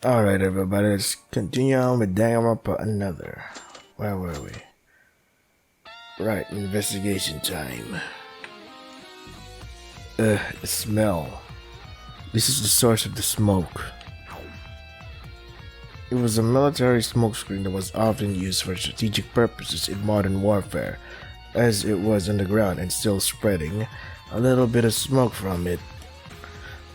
Alright, everybody, let's continue on with Danganronpa another. Where were we? Right, investigation time. The smell. This is the source of the smoke. It was a military smokescreen that was often used for strategic purposes in modern warfare, as it was underground and still spreading a little bit of smoke from it.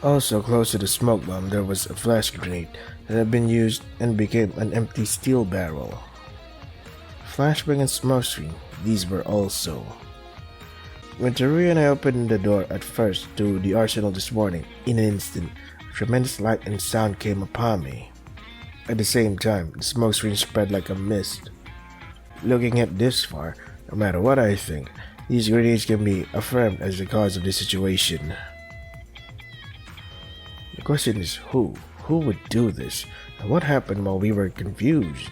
Also close to the smoke bomb there was a flash grenade that had been used and became an empty steel barrel. Flashbang and smokescreen, these were also. When Teruya and I opened the door at first to the arsenal this morning, in an instant, a tremendous light and sound came upon me. At the same time, the smokescreen spread like a mist. Looking at this far, no matter what I think, these grenades can be affirmed as the cause of this situation. The question is who? Who would do this? And what happened while we were confused?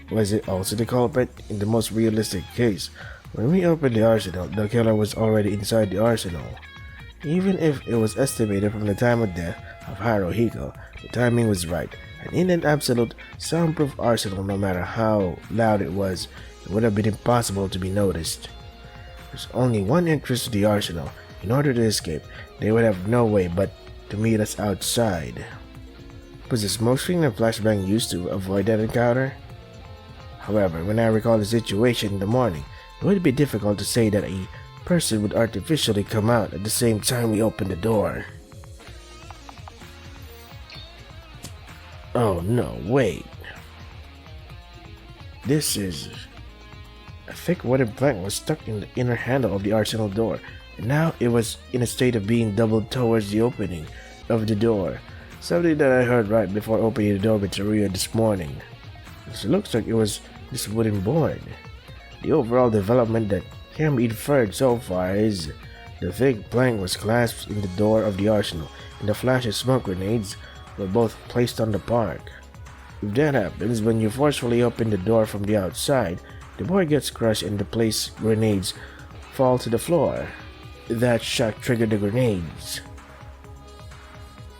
Was it also the culprit? In the most realistic case, when we opened the arsenal, the killer was already inside the arsenal. Even if it was estimated from the time of death of Haruhiko, the timing was right, and in an absolute soundproof arsenal, no matter how loud it was, it would have been impossible to be noticed. There's only one entrance to the arsenal. In order to escape, they would have no way but to meet us outside. Was the smokescreen and flashbang used to avoid that encounter? However, when I recall the situation in the morning, it would be difficult to say that a person would artificially come out at the same time we opened the door. Oh no, wait. This is... A thick wooden plank was stuck in the inner handle of the arsenal door, and now it was in a state of being doubled towards the opening of the door, something that I heard right before opening the door with Teruya this morning. It looks like it was this wooden board. The overall development that can be inferred so far is the thick plank was clasped in the door of the arsenal, and the flash and smoke grenades were both placed on the part. If that happens, when you forcefully open the door from the outside, the board gets crushed and the placed grenades fall to the floor. That shock triggered the grenades.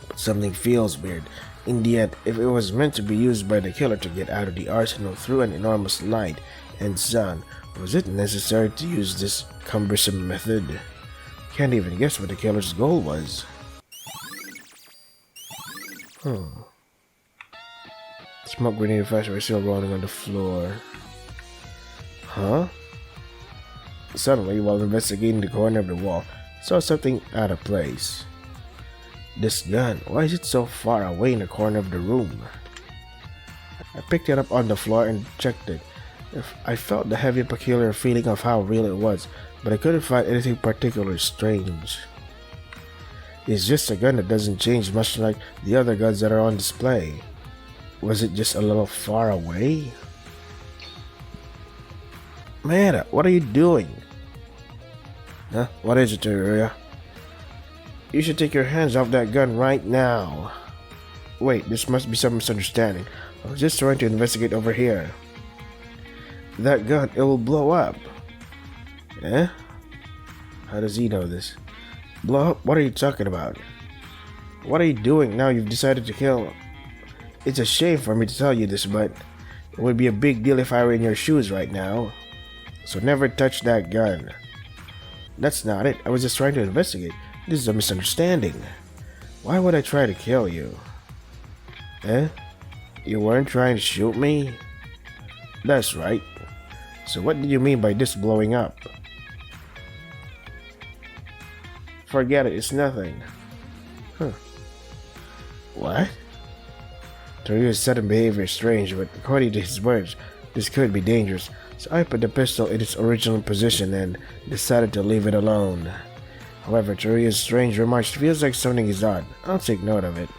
But something feels weird. In the end, if it was meant to be used by the killer to get out of the arsenal through an enormous light and sound, was it necessary to use this cumbersome method? Can't even guess what the killer's goal was. Smoke grenade and flash were still rolling on the floor. Huh? Suddenly, while investigating the corner of the wall, I saw something out of place. This gun, why is it so far away in the corner of the room? I picked it up on the floor and checked it. I felt the heavy, peculiar feeling of how real it was, but I couldn't find anything particularly strange. It's just a gun that doesn't change much like the other guns that are on display. Was it just a little far away? Man, what are you doing? Huh? What is it, Teruya? You should take your hands off that gun right now. Wait, this must be some misunderstanding. I was just trying to investigate over here. That gun, it will blow up. Eh? How does he know this? Blow up? What are you talking about? What are you doing now you've decided to kill? It's a shame for me to tell you this, but it would be a big deal if I were in your shoes right now. So never touch that gun. That's not it. I was just trying to investigate. This is a misunderstanding. Why would I try to kill you? Eh? You weren't trying to shoot me? That's right. So what did you mean by this blowing up? Forget it, it's nothing. Huh. What? Teruya's sudden behavior is strange, but according to his words, this could be dangerous. So I put the pistol in its original position and decided to leave it alone. However, Teruya's strange remarks feels like something is odd. I'll take note of it.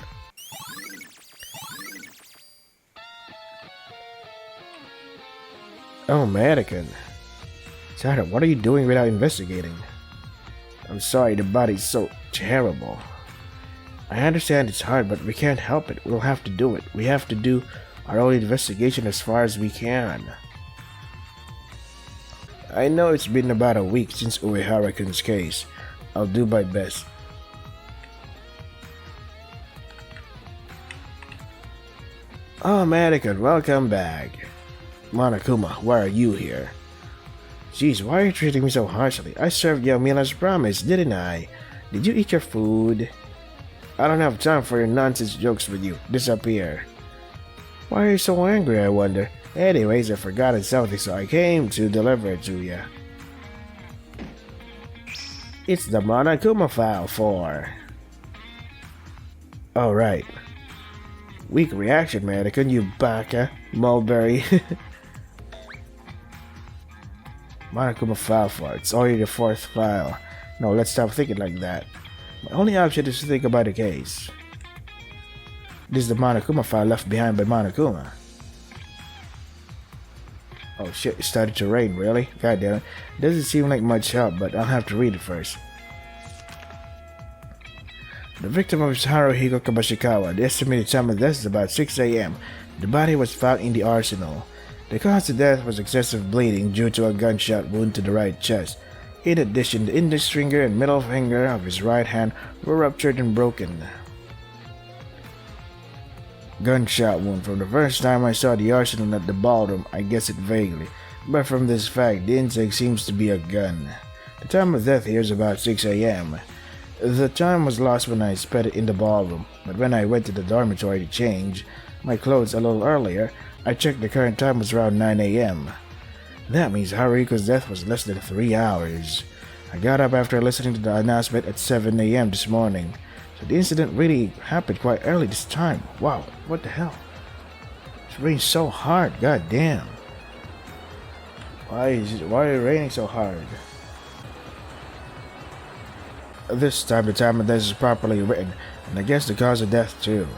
Oh, mannequin. Sarah, what are you doing without investigating? I'm sorry, the body's so terrible. I understand it's hard, but we can't help it. We'll have to do it. We have to do our own investigation as far as we can. I know it's been about a week since Uehara-kun's case. I'll do my best. Oh, Mannequin, welcome back. Monokuma, why are you here? Jeez, why are you treating me so harshly? I served you a meal as promised, didn't I? Did you eat your food? I don't have time for your nonsense jokes with you. Disappear. Why are you so angry, I wonder? Anyways, I forgot something, so I came to deliver it to you. It's the Monokuma file for... Oh, right. Weak reaction, mannequin, you baka. Mulberry. Monokuma file for... It's already the 4th file. No, let's stop thinking like that. My only option is to think about the case. This is the Monokuma file left behind by Monokuma. Oh shit, it started to rain, really? God damn it. Doesn't seem like much help, but I'll have to read it first. The victim is Haruhiko Kabashikawa. The estimated time of death is about 6 a.m. The body was found in the arsenal. The cause of death was excessive bleeding due to a gunshot wound to the right chest. In addition, the index finger and middle finger of his right hand were ruptured and broken. Gunshot wound. From the first time I saw the arsenal at the ballroom, I guessed it vaguely, but from this fact, the intake seems to be a gun. The time of death here is about 6 a.m. The time was lost when I spent it in the ballroom, but when I went to the dormitory to change my clothes a little earlier, I checked the current time was around 9 a.m. That means Haruhiko's death was less than 3 hours. I got up after listening to the announcement at 7 a.m. this morning. So the incident really happened quite early this time. Wow, what the hell? It's raining so hard, god damn. Why is it raining so hard? This time the time of death is properly written, and I guess the cause of death too.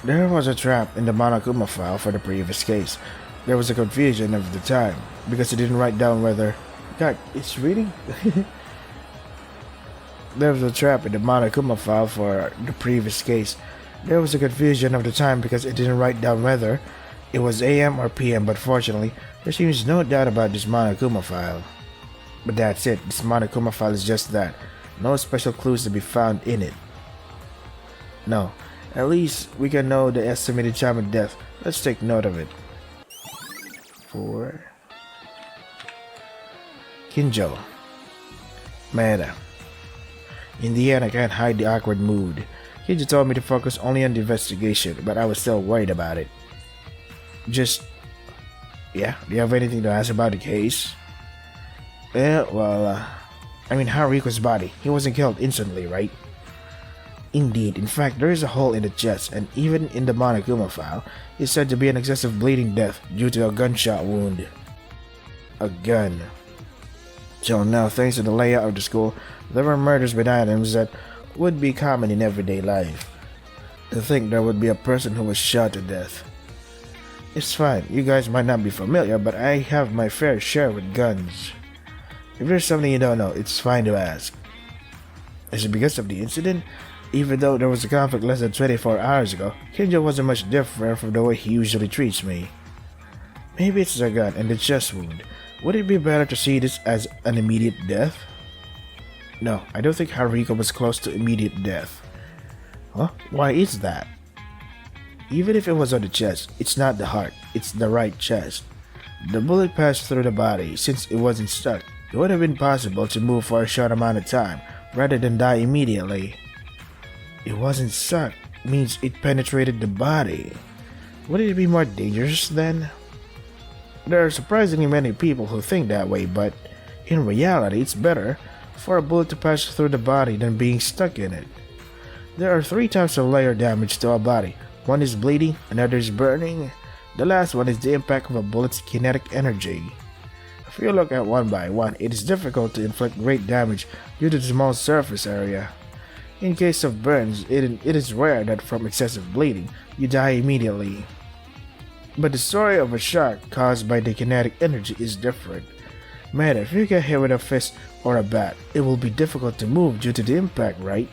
There was a trap in the Monokuma file for the previous case. There was a confusion of the time, because it didn't write down whether... God, it's reading? There was a trap in the Monokuma file for the previous case. There was a confusion of the time because it didn't write down whether it was AM or PM, but fortunately, there seems no doubt about this Monokuma file. But that's it, this Monokuma file is just that. No special clues to be found in it. No, at least we can know the estimated time of death. Let's take note of it. 4. Kinjo. Maeda. In the end, I can't hide the awkward mood. Kinjo told me to focus only on the investigation, but I was still worried about it. Yeah, do you have anything to ask about the case? Yeah, well, I mean Haruhiko's body. He wasn't killed instantly, right? Indeed, in fact, there is a hole in the chest, and even in the Monokuma file, it's said to be an excessive bleeding death due to a gunshot wound. A gun. So now, thanks to the layout of the school, there were murders with items that would be common in everyday life. To think there would be a person who was shot to death. It's fine, you guys might not be familiar, but I have my fair share with guns. If there's something you don't know, it's fine to ask. Is it because of the incident? Even though there was a conflict less than 24 hours ago, Kinjo wasn't much different from the way he usually treats me. Maybe it's the gun and the chest wound. Would it be better to see this as an immediate death? No, I don't think Haruhiko was close to immediate death. Huh? Why is that? Even if it was on the chest, it's not the heart, it's the right chest. The bullet passed through the body. Since it wasn't stuck, it would have been possible to move for a short amount of time, rather than die immediately. It wasn't stuck, means it penetrated the body. Would it be more dangerous then? There are surprisingly many people who think that way, but in reality it's better for a bullet to pass through the body than being stuck in it. There are 3 types of layer damage to a body. One is bleeding, another is burning. The last one is the impact of a bullet's kinetic energy. If you look at one by one, it is difficult to inflict great damage due to the small surface area. In case of burns, it is rare that from excessive bleeding, you die immediately. But the story of a shark caused by the kinetic energy is different. Man, if you get hit with a fist or a bat, it will be difficult to move due to the impact, right?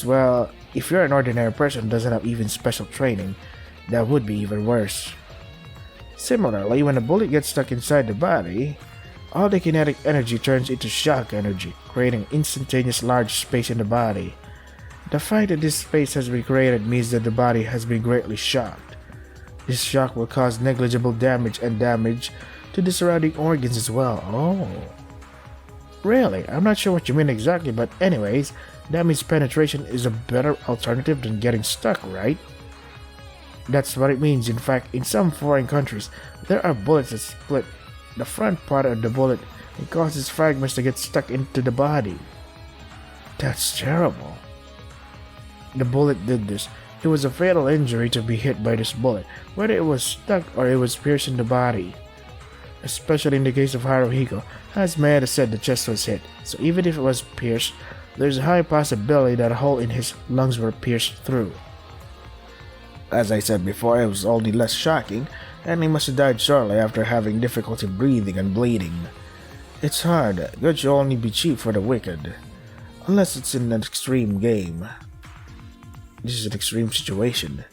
Well, if you're an ordinary person who doesn't have even special training, that would be even worse. Similarly, when a bullet gets stuck inside the body, all the kinetic energy turns into shock energy, creating instantaneous large space in the body. The fact that this space has been created means that the body has been greatly shocked. This shock will cause negligible damage and damage to the surrounding organs as well. Oh. Really? I'm not sure what you mean exactly, but anyways, that means penetration is a better alternative than getting stuck, right? That's what it means. In fact, in some foreign countries, there are bullets that split the front part of the bullet and causes fragments to get stuck into the body. That's terrible. The bullet did this. It was a fatal injury to be hit by this bullet, whether it was stuck or it was piercing the body. Especially in the case of Haruhiko, as Maeda said, the chest was hit, so even if it was pierced, there's a high possibility that a hole in his lungs were pierced through. As I said before, it was only less shocking, and he must have died shortly after having difficulty breathing and bleeding. It's hard. Good should only be cheap for the wicked. Unless it's in an extreme game. This is an extreme situation.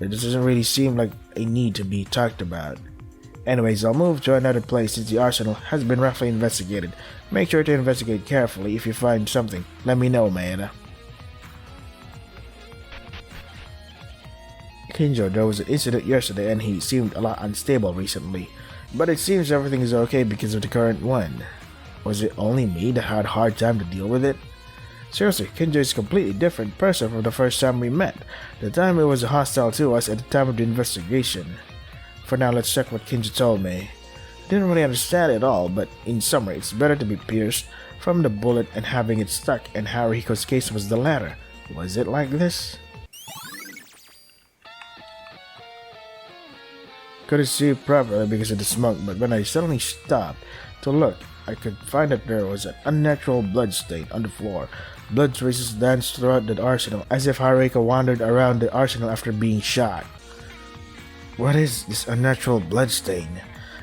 It doesn't really seem like a need to be talked about. Anyways, I'll move to another place since the arsenal has been roughly investigated. Make sure to investigate carefully. If you find something, let me know, man. Kinjo, there was an incident yesterday and he seemed a lot unstable recently. But it seems everything is okay because of the current one. Was it only me that had a hard time to deal with it? Seriously, Kinjo is a completely different person from the first time we met. The time it was hostile to us at the time of the investigation. For now, let's check what Kinjo told me. I didn't really understand it all, but in summary, it's better to be pierced from the bullet and having it stuck, and Haruhiko's case was the latter. Was it like this? Couldn't see properly because of the smoke, but when I suddenly stopped to look, I could find that there was an unnatural blood stain on the floor. Blood traces danced throughout the arsenal, as if Haruhiko wandered around the arsenal after being shot. What is this unnatural blood stain?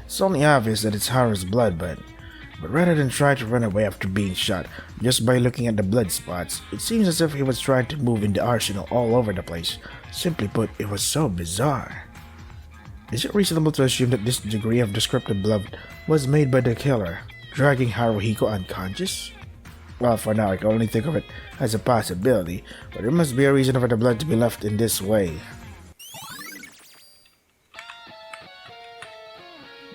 It's only obvious that it's Haru's blood, but rather than try to run away after being shot, just by looking at the blood spots, it seems as if he was trying to move in the arsenal all over the place. Simply put, it was so bizarre. Is it reasonable to assume that this degree of descriptive blood was made by the killer, dragging Haruhiko unconscious? Well, for now I can only think of it as a possibility, but there must be a reason for the blood to be left in this way.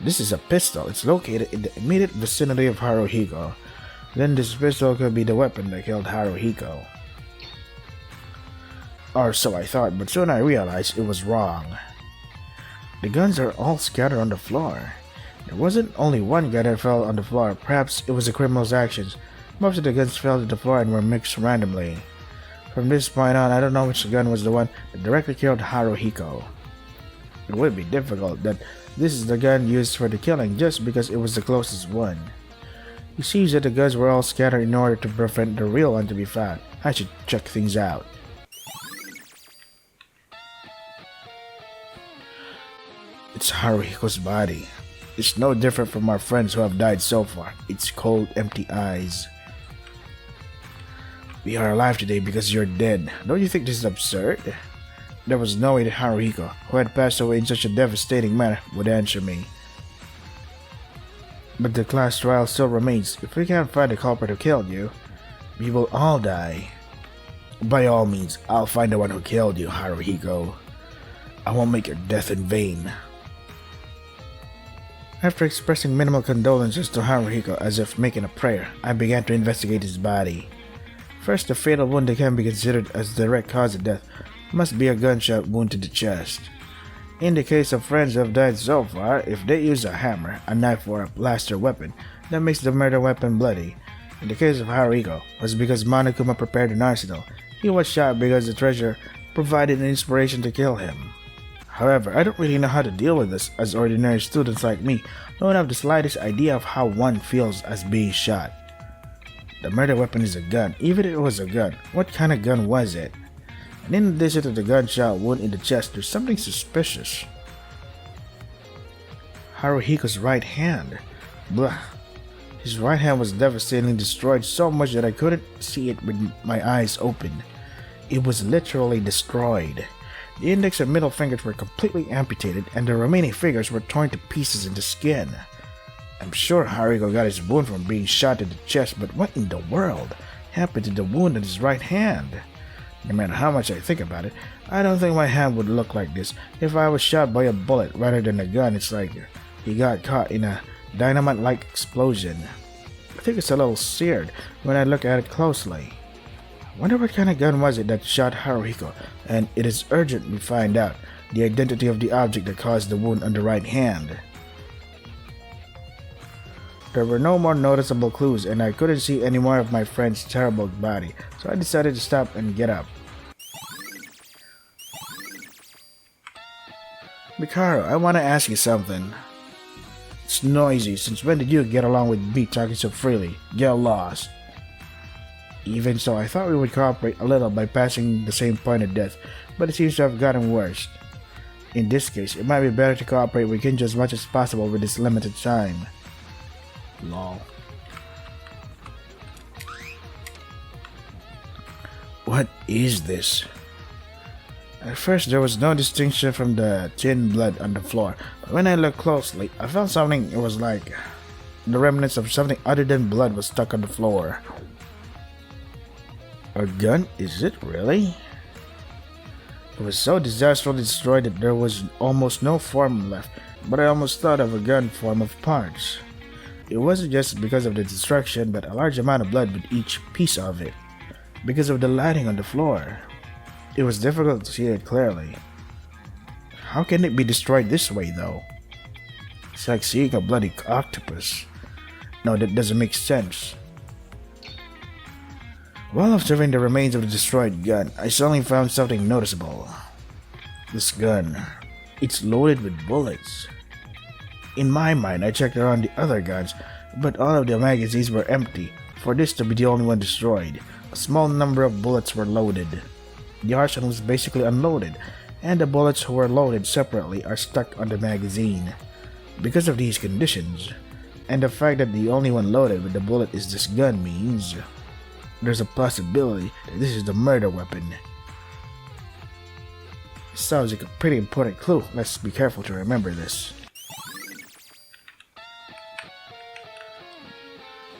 This is a pistol. It's located in the immediate vicinity of Haruhiko. Then this pistol could be the weapon that killed Haruhiko. Or so I thought, but soon I realized it was wrong. The guns are all scattered on the floor. There wasn't only one gun that fell on the floor. Perhaps it was a criminal's actions. Most of the guns fell to the floor and were mixed randomly. From this point on, I don't know which gun was the one that directly killed Haruhiko. It would be difficult that this is the gun used for the killing just because it was the closest one. It seems that the guns were all scattered in order to prevent the real one to be found. I should check things out. It's Haruhiko's body. It's no different from our friends who have died so far. It's cold, empty eyes. We are alive today because you're dead. Don't you think this is absurd? There was no way that Haruhiko, who had passed away in such a devastating manner, would answer me. But the class trial still remains. If we can't find the culprit who killed you, we will all die. By all means, I'll find the one who killed you, Haruhiko. I won't make your death in vain. After expressing minimal condolences to Haruhiko as if making a prayer, I began to investigate his body. First, the fatal wound that can be considered as the direct cause of death must be a gunshot wound to the chest. In the case of friends who have died so far, if they use a hammer, a knife, or a blaster weapon, that makes the murder weapon bloody. In the case of Haruhiko, it was because Monokuma prepared an arsenal. He was shot because the treasure provided an inspiration to kill him. However, I don't really know how to deal with this, as ordinary students like me don't have the slightest idea of how one feels as being shot. The murder weapon is a gun. Even if it was a gun, what kind of gun was it? And in addition to the gunshot wound in the chest, there's something suspicious. Haruhiko's right hand. Blah. His right hand was devastatingly destroyed so much that I couldn't see it with my eyes open. It was literally destroyed. The index and middle fingers were completely amputated, and the remaining fingers were torn to pieces in the skin. I'm sure Haruhiko got his wound from being shot in the chest, but what in the world? happened to the wound on his right hand? No matter how much I think about it, I don't think my hand would look like this if I was shot by a bullet rather than a gun. It's like he got caught in a dynamite-like explosion. I think it's a little seared when I look at it closely. I wonder what kind of gun was it that shot Haruhiko, and it is urgent we find out the identity of the object that caused the wound on the right hand. There were no more noticeable clues, and I couldn't see any more of my friend's terrible body, so I decided to stop and get up. Mikaro, I want to ask you something. It's noisy. Since when did you get along with me talking so freely? Get lost. Even so, I thought we would cooperate a little by passing the same point of death, but it seems to have gotten worse. In this case, it might be better to cooperate with Kinjo as much as possible with this limited time. Lol. What is this? At first there was no distinction from the thin blood on the floor, but when I looked closely, I found something. It was like the remnants of something other than blood was stuck on the floor. A gun? Is it really? It was so disastrously destroyed that there was almost no form left, but I almost thought of a gun form of parts. It wasn't just because of the destruction, but a large amount of blood with each piece of it, because of the lighting on the floor. It was difficult to see it clearly. How can it be destroyed this way, though? It's like seeing a bloody octopus. No, that doesn't make sense. While observing the remains of the destroyed gun, I suddenly found something noticeable. This gun, it's loaded with bullets. In my mind, I checked around the other guns, but all of the magazines were empty. For this to be the only one destroyed, a small number of bullets were loaded. The arsenal was basically unloaded, and the bullets were loaded separately are stuck on the magazine. Because of these conditions, and the fact that the only one loaded with the bullet is this gun means there's a possibility that this is the murder weapon. Sounds like a pretty important clue. Let's be careful to remember this.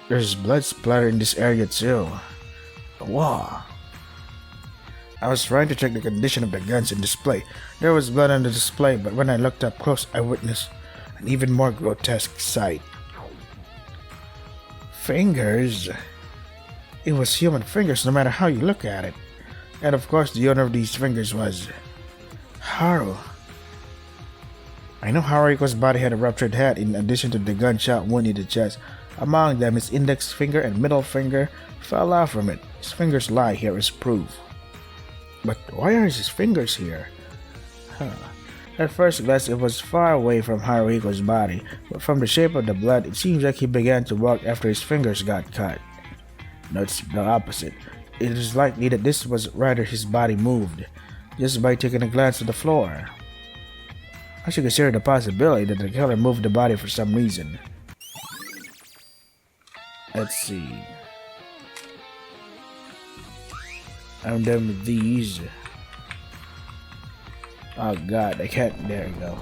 There's blood splatter in this area too. Wow. I was trying to check the condition of the guns in display. There was blood on the display, but when I looked up close, I witnessed an even more grotesque sight. Fingers. It was human fingers no matter how you look at it. And of course, the owner of these fingers was Haru. I know Haruhiko's body had a ruptured head in addition to the gunshot wound in the chest. Among them, his index finger and middle finger fell off from it. His fingers lie here as proof. But why are his fingers here? At first glance, it was far away from Haruhiko's body, but from the shape of the blood, it seems like he began to walk after his fingers got cut. No, it's the opposite. It is likely that this was rather his body moved, just by taking a glance at the floor. I should consider the possibility that the killer moved the body for some reason. Let's see. I'm done with these. Oh god, I can't. There we go.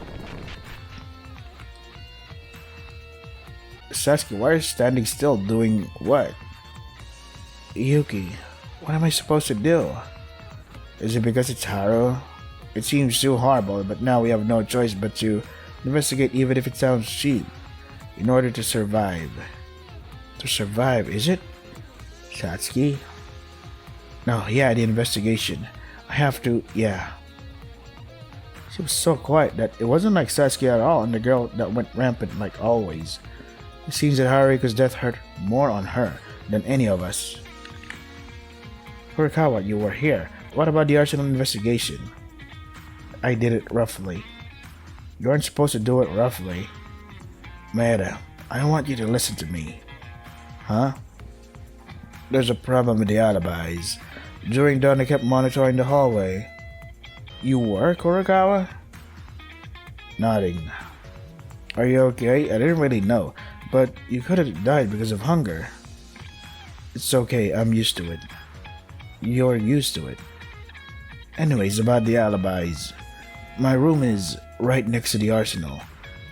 Sasuke, why are you standing still doing what? Yuki, what am I supposed to do? Is it because it's Haru? It seems too horrible, but now we have no choice but to investigate, even if it sounds cheap, in order to survive. To survive, is it? Satsuki? No, yeah, the investigation. I have to, yeah. She was so quiet that it wasn't like Sasuke at all, and the girl that went rampant like always. It seems that Haruhiko's death hurt more on her than any of us. Furukawa, you were here. What about the arsenal investigation? I did it roughly. You aren't supposed to do it roughly. Maeda, I want you to listen to me. Huh? There's a problem with the alibis. During dawn, I kept monitoring the hallway. You were, Kurokawa? Nodding. Are you okay? I didn't really know, but you could have died because of hunger. It's okay, I'm used to it. You're used to it. Anyways, about the alibis. My room is right next to the arsenal.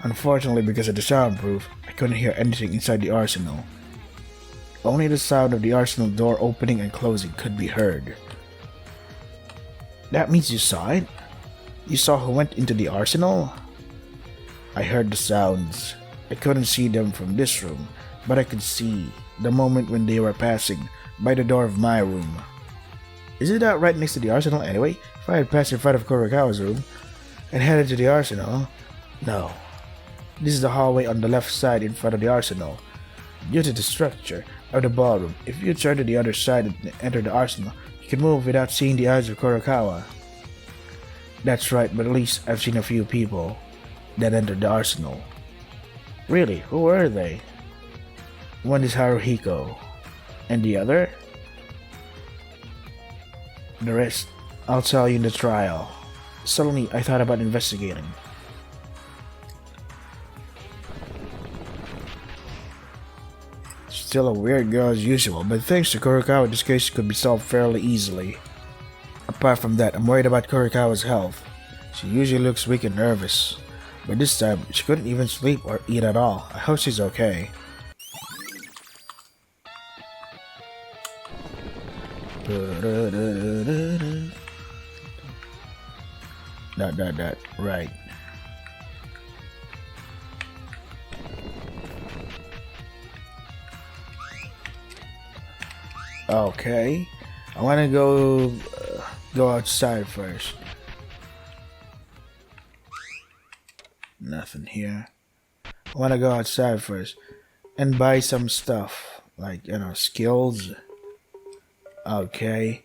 Unfortunately, because of the soundproof, I couldn't hear anything inside the arsenal. Only the sound of the arsenal door opening and closing could be heard. That means you saw it? You saw who went into the arsenal? I heard the sounds. I couldn't see them from this room, but I could see the moment when they were passing by the door of my room. Isn't that right next to the arsenal anyway? If I had passed in front of Kurokawa's room and headed to the arsenal... No. This is the hallway on the left side in front of the arsenal. Due to the structure of the ballroom, if you turn to the other side and enter the arsenal, you can move without seeing the eyes of Kurokawa. That's right, but at least I've seen a few people that entered the arsenal. Really? Who were they? One is Haruhiko. And the other? The rest, I'll tell you in the trial. Suddenly, I thought about investigating. Still a weird girl as usual, but thanks to Kurokawa, this case could be solved fairly easily. Apart from that, I'm worried about Kurokawa's health. She usually looks weak and nervous, but this time, she couldn't even sleep or eat at all. I hope she's okay. Right. Okay, I want to go outside first. Nothing here. I want to go outside first and buy some stuff, like, skills. Okay.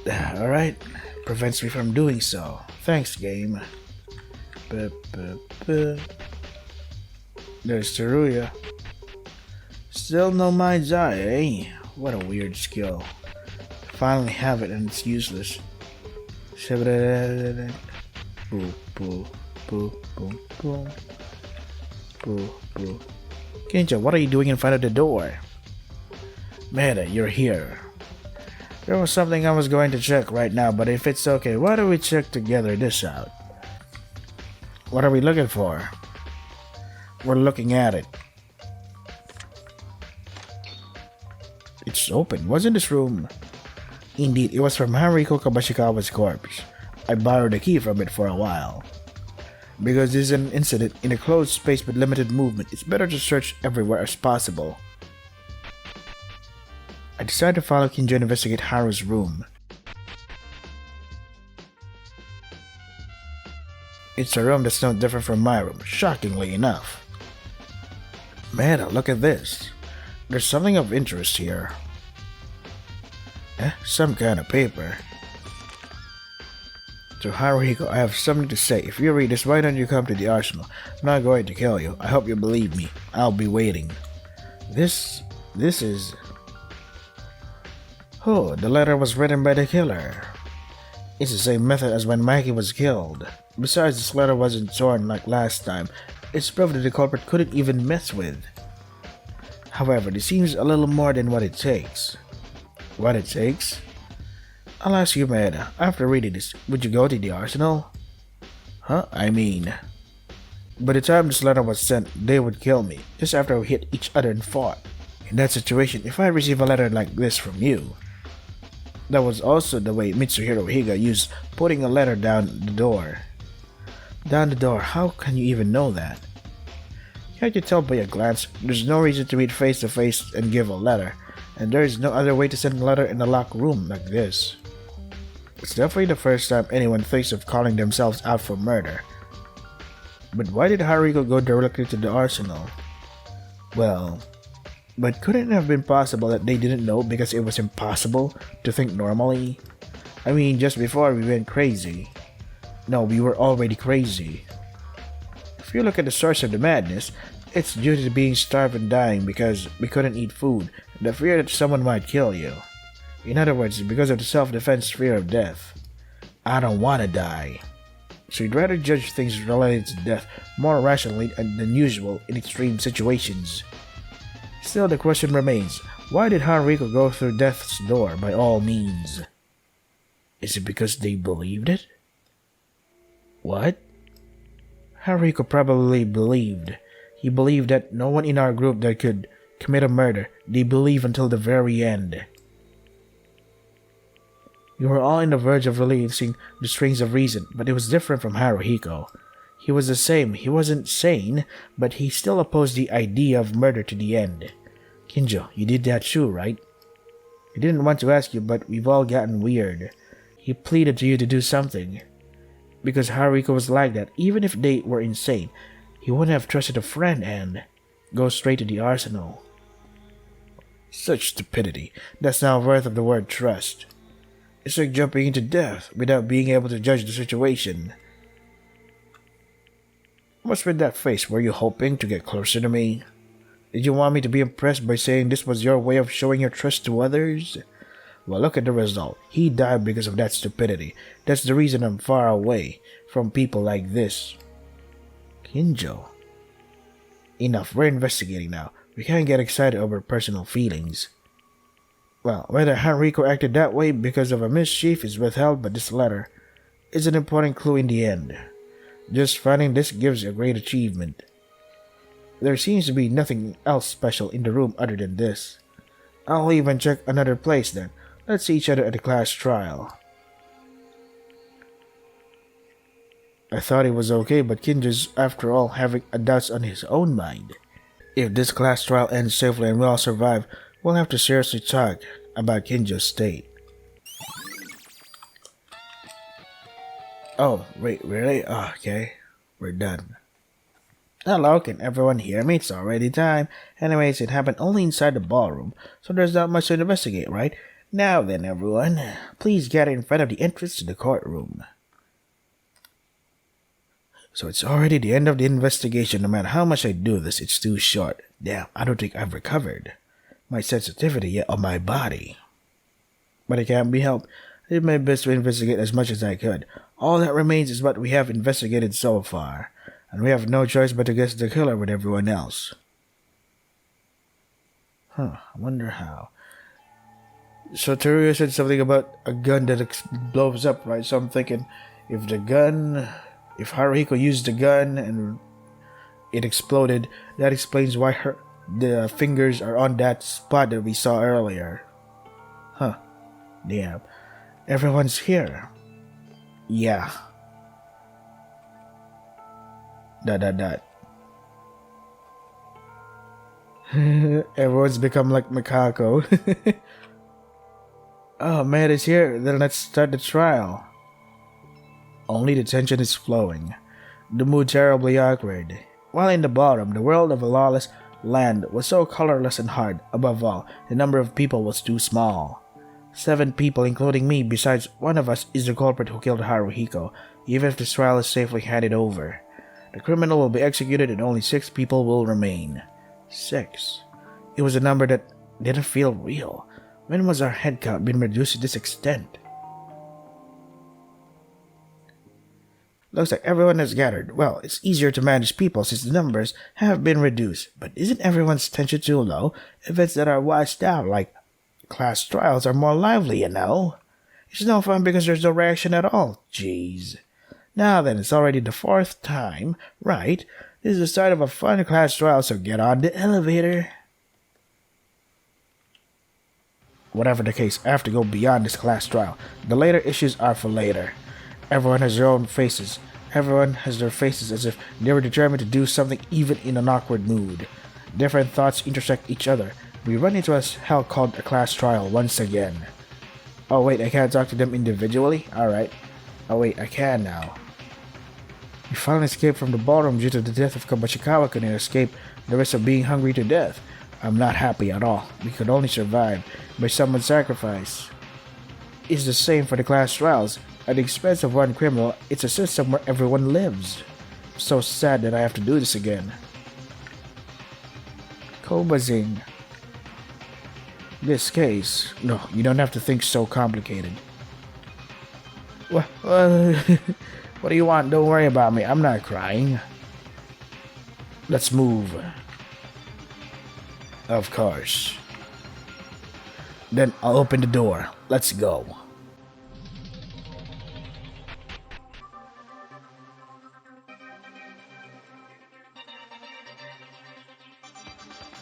Alright. Prevents me from doing so. Thanks, game. There's Teruya. Still no mind's eye, eh? What a weird skill. Finally have it and it's useless. Boo, boo, boo, boo, boo. Boo, boo. Kinja, what are you doing in front of the door? Meta, you're here. There was something I was going to check right now, but if it's okay, why don't we check together this out? What are we looking for? We're looking at it. It's open. What's in this room? Indeed, it was from Haruhiko Kabashikawa's corpse. I borrowed a key from it for a while. Because this is an incident in a closed space with limited movement, it's better to search everywhere as possible. I decided to follow Kinjo and investigate Haru's room. It's a room that's no different from my room, shockingly enough. Man, look at this. There's something of interest here. Some kind of paper. To Haruhiko, I have something to say. If you read this, why don't you come to the arsenal? I'm not going to kill you. I hope you believe me. I'll be waiting. This is... Oh, the letter was written by the killer. It's the same method as when Mikey was killed. Besides, this letter wasn't torn like last time. It's proof that the culprit couldn't even mess with. However, this seems a little more than what it takes. What it takes? I'll ask you, Maeda, after reading this, would you go to the arsenal? Huh? I mean... By the time this letter was sent, they would kill me, just after we hit each other and fought. In that situation, if I receive a letter like this from you... That was also the way Mitsuhiro Higa used putting a letter down the door. Down the door? How can you even know that? Can't you tell by a glance? There's no reason to meet face to face and give a letter, and there is no other way to send a letter in a locked room like this. It's definitely the first time anyone thinks of calling themselves out for murder. But why did Haruhiko go directly to the arsenal? Well, but couldn't it have been possible that they didn't know because it was impossible to think normally? I mean, just before we went crazy. No, we were already crazy. If you look at the source of the madness, it's due to being starved and dying because we couldn't eat food, and the fear that someone might kill you. In other words, because of the self-defense fear of death. I don't want to die. So you'd rather judge things related to death more rationally than usual in extreme situations. Still, the question remains, why did Haruhiko go through death's door by all means? Is it because they believed it? What? Haruhiko probably believed. He believed that no one in our group that could commit a murder they believe until the very end. You were all on the verge of releasing the strings of reason, but it was different from Haruhiko. He was the same. He wasn't sane, but he still opposed the idea of murder to the end. Kinjo, you did that too, right? He didn't want to ask you, but we've all gotten weird. He pleaded to you to do something. Because Haruhiko was like that, even if they were insane, he wouldn't have trusted a friend and go straight to the arsenal. Such stupidity. That's not worth of the word trust. It's like jumping into death without being able to judge the situation. What's with that face? Were you hoping to get closer to me? Did you want me to be impressed by saying this was your way of showing your trust to others? Well, look at the result. He died because of that stupidity. That's the reason I'm far away from people like this. Kinjo. Enough, we're investigating now. We can't get excited over personal feelings. Well, whether Haruhiko acted that way because of a mischief is withheld, but this letter is an important clue in the end. Just finding this gives a great achievement. There seems to be nothing else special in the room other than this. I'll even check another place then. Let's see each other at the class trial. I thought it was okay, but Kinjo's after all having a doubts on his own mind. If this class trial ends safely and we all survive, we'll have to seriously talk about Kinjo's state. Oh, wait, really? Oh, okay. We're done. Hello, can everyone hear me? It's already time. Anyways, it happened only inside the ballroom, so there's not much to investigate, right? Now then, everyone, please get in front of the entrance to the courtroom. So it's already the end of the investigation. No matter how much I do this, it's too short. Damn, I don't think I've recovered my sensitivity yet on my body. But it can't be helped. I did my best to investigate as much as I could. All that remains is what we have investigated so far, and we have no choice but to guess the killer with everyone else. I wonder how. So Teruya said something about a gun that blows up, right? So I'm thinking, if Haruhiko used the gun and it exploded, that explains why the fingers are on that spot that we saw earlier. Damn. Everyone's here. Yeah. ... Everyone's become like Makako. Oh, Matt is here. Then let's start the trial. Only the tension is flowing. The mood terribly awkward. While in the ballroom, the world of a lawless land was so colorless and hard. Above all, the number of people was too small. 7 people, including me, besides one of us, is the culprit who killed Haruhiko, even if this trial is safely handed over. The criminal will be executed and only 6 people will remain. 6. It was a number that didn't feel real. When was our head count been reduced to this extent? Looks like everyone has gathered. Well, it's easier to manage people since the numbers have been reduced. But isn't everyone's tension too low? Events that are watched out, like class trials, are more lively, you know? It's no fun because there's no reaction at all. Jeez. Now then, it's already the 4th time, right? This is the start of a fun class trial, so get on the elevator. Whatever the case, I have to go beyond this class trial. The later issues are for later. Everyone has their own faces. Everyone has their faces as if they were determined to do something even in an awkward mood. Different thoughts intersect each other. We run into a hell called a class trial once again. Oh wait, I can't talk to them individually? Alright. Oh wait, I can now. We finally escaped from the ballroom due to the death of Kabashikawa. Couldn't escape the risk of being hungry to death. I'm not happy at all. We could only survive by someone's sacrifice. It's the same for the class trials. At the expense of one criminal, it's a system where everyone lives. I'm so sad that I have to do this again. Kobazing. This case... No, you don't have to think so complicated. What do you want? Don't worry about me. I'm not crying. Let's move. Of course. Then I'll open the door. Let's go.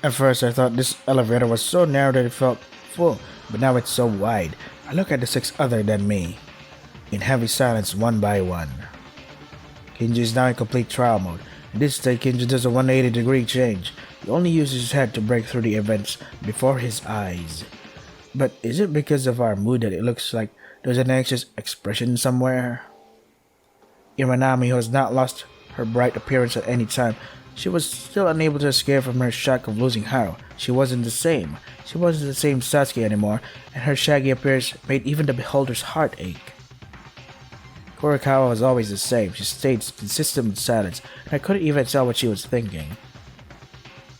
At first, I thought this elevator was so narrow that it felt full, but now it's so wide. I look at the six other than me, in heavy silence one by one. Kinji is now in complete trial mode. In this state, Kinji does a 180-degree change. He only uses his head to break through the events before his eyes. But is it because of our mood that it looks like there's an anxious expression somewhere? Imanami, who has not lost her bright appearance at any time, she was still unable to escape from her shock of losing Haru. She wasn't the same. She wasn't the same Sasuke anymore, and her shaggy appearance made even the beholder's heart ache. Kurikawa was always the same. She stayed consistent with silence, and I couldn't even tell what she was thinking.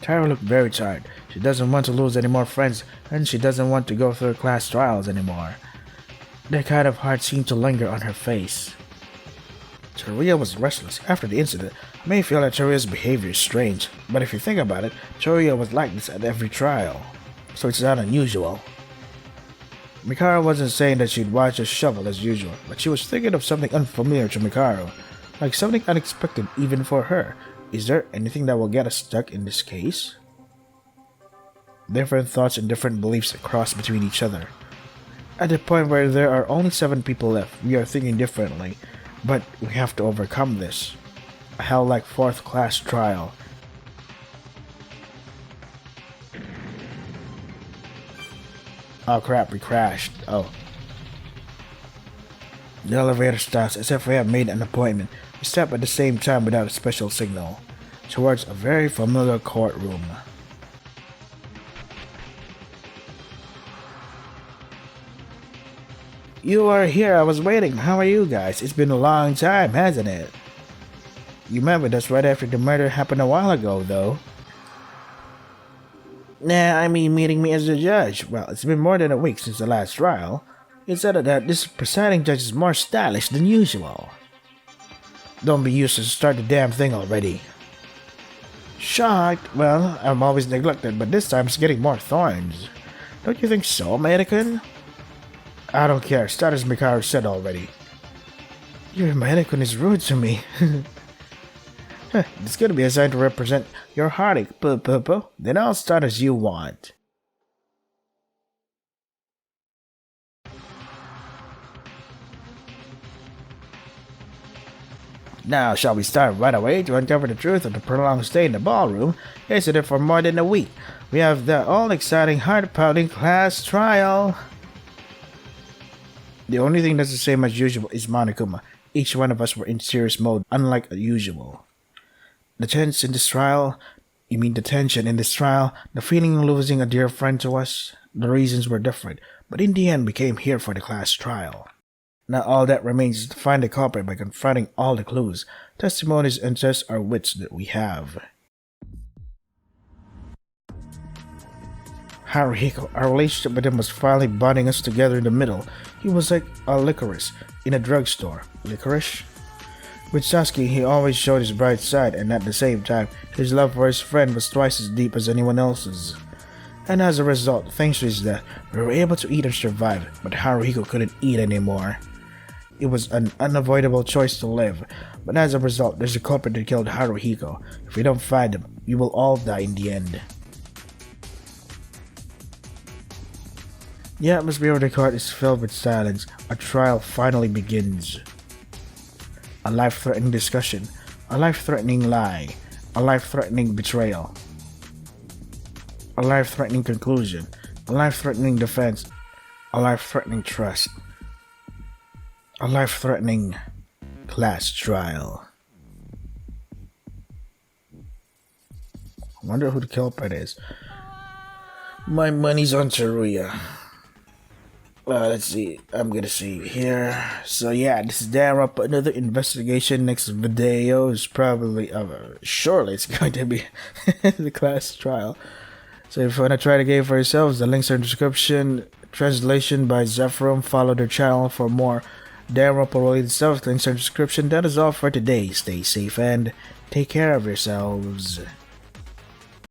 Tara looked very tired. She doesn't want to lose any more friends, and she doesn't want to go through class trials anymore. That kind of heart seemed to linger on her face. Teruya was restless. After the incident, I may feel that Teruya's behavior is strange, but if you think about it, Teruya was like this at every trial, so it's not unusual. Mikaro wasn't saying that she'd watch a shovel as usual, but she was thinking of something unfamiliar to Mikaro, like something unexpected even for her. Is there anything that will get us stuck in this case? Different thoughts and different beliefs cross between each other. At the point where there are only 7 people left, we are thinking differently, but we have to overcome this. A hell-like 4th class trial. Oh crap, we crashed. Oh. The elevator stops as if we have made an appointment. We step at the same time without a special signal, towards a very familiar courtroom. You are here, I was waiting. How are you guys? It's been a long time, hasn't it? You remember that's right after the murder happened a while ago, though. Nah, I mean meeting me as a judge. Well, it's been more than a week since the last trial. Instead of that, this presiding judge is more stylish than usual. Don't be useless, start the damn thing already. Shocked? Well, I'm always neglected, but this time it's getting more thorns. Don't you think so, Mannequin? I don't care, start as Mikaro said already. Your Mannequin is rude to me. It's gonna be assigned to represent your heartache, then I'll start as you want. Now, shall we start right away to uncover the truth of the prolonged stay in the ballroom? Isn't it for more than a week? We have the all-exciting, heart-pounding class trial. The only thing that's the same as usual is Monokuma. Each one of us were in serious mode, unlike usual. The tension in this trial, the feeling of losing a dear friend to us, the reasons were different, but in the end we came here for the class trial. Now all that remains is to find the culprit by confronting all the clues, testimonies, and test our wits that we have. Haruhiko, our relationship with him was finally bonding us together in the middle. He was like a licorice in a drugstore. Licorice? With Sasuke, he always showed his bright side, and at the same time, his love for his friend was twice as deep as anyone else's. And as a result, thanks to his death, we were able to eat and survive, but Haruhiko couldn't eat anymore. It was an unavoidable choice to live, but as a result, there's a culprit that killed Haruhiko. If we don't find him, we will all die in the end. The atmosphere of the court is filled with silence. Our trial finally begins. A life-threatening discussion, a life-threatening lie, a life-threatening betrayal, a life-threatening conclusion, a life-threatening defense, a life-threatening trust, a life-threatening class trial. I wonder who the culprit is. My money's on Teruya. Let's see. I'm gonna see here. So yeah, this is Danganronpa, another investigation. Next video is probably surely it's going to be the class trial. So if you wanna try the game for yourselves, the links are in the description. Translation by Zephyrum. Follow their channel for more Danganronpa related stuff. Links are in the description. That is all for today. Stay safe and take care of yourselves.